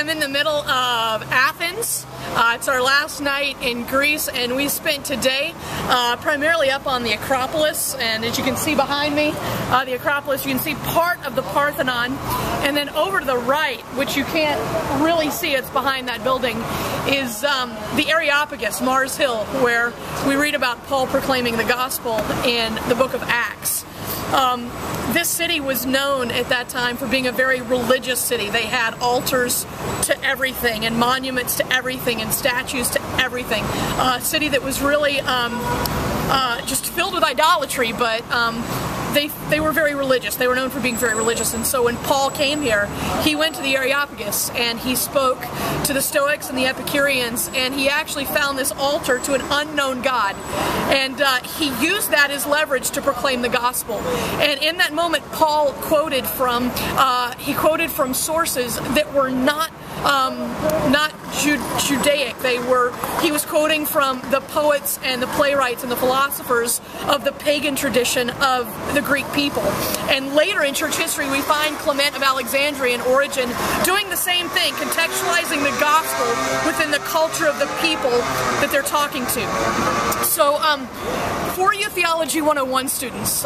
am in the middle of Athens. It's our last night in Greece, and we spent today primarily up on the Acropolis. And as you can see behind me, the Acropolis, you can see part of the Parthenon. And then over to the right, which you can't really see, it's behind that building, is the Areopagus, Mars Hill, where we read about Paul proclaiming the gospel in the book of Acts. This city was known at that time for being a very religious city. They had altars to everything, and monuments to everything, and statues to everything. A city that was really just filled with idolatry, but they were very religious. They were known for being very religious. And so when Paul came here, he went to the Areopagus and he spoke to the Stoics and the Epicureans, and he actually found this altar to an unknown God. And he used that as leverage to proclaim the gospel. And in that moment, Paul quoted from sources that were not Judaic. He was quoting from the poets and the playwrights and the philosophers of the pagan tradition of the Greek people. And later in church history, we find Clement of Alexandria and Origen doing the same thing, contextualizing the gospel within the culture of the people that they're talking to. So, for you Theology 101 students,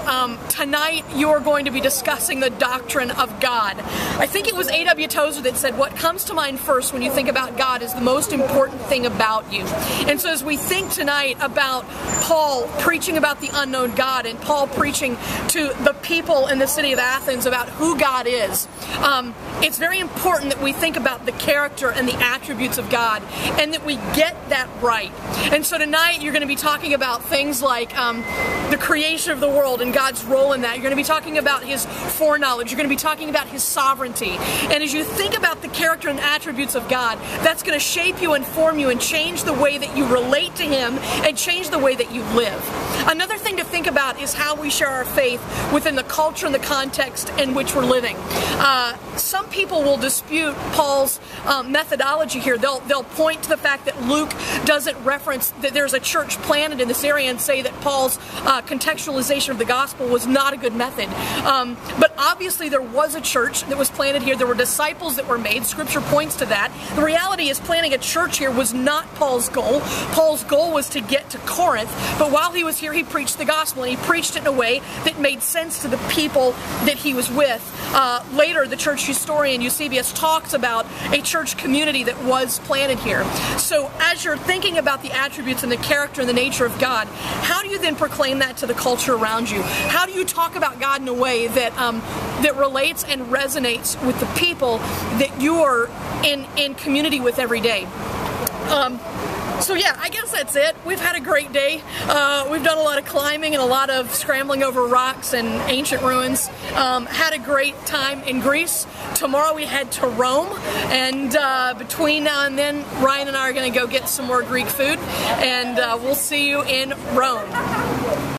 tonight you're going to be discussing the doctrine of God. I think it was A.W. Tozer that said, what comes to mind first when you think about God is the most important thing about you. And so as we think tonight about Paul preaching about the unknown God, and Paul preaching to the people in the city of Athens about who God is, it's very important that we think about the character and the attributes of God, and that we get that right. And so tonight you're going to be talking about things like the creation of the world and God's role in that. You're going to be talking about His foreknowledge. You're going to be talking about His sovereignty. And as you think about the character and attributes of God, that's going to shape you and form you and change the way that you relate to Him and change the way that you live. Another thing to think about is how we share our faith within the culture and the context in which we're living. Some people will dispute Paul's methodology here. They'll point to the fact that Luke doesn't reference that there's a church planted in this area and say that Paul's contextualization of the gospel was not a good method. But obviously there was a church that was planted here. There were disciples that were made. Scripture points to that. The reality is planting a church here was not Paul's goal. Paul's goal was to get to Corinth, but while he was here, he preached the gospel, and he preached it in a way that made sense to the people that he was with. Later, the church historian Eusebius talks about a church community that was planted here. So as you're thinking about the attributes and the character and the nature of God, how do you then proclaim that to the culture around you? How do you talk about God in a way that that relates and resonates with the people that you are in community with every day? So yeah, I guess that's it. We've had a great day. We've done a lot of climbing and a lot of scrambling over rocks and ancient ruins. Had a great time in Greece. Tomorrow we head to Rome, and between now and then, Ryan and I are going to go get some more Greek food, and we'll see you in Rome.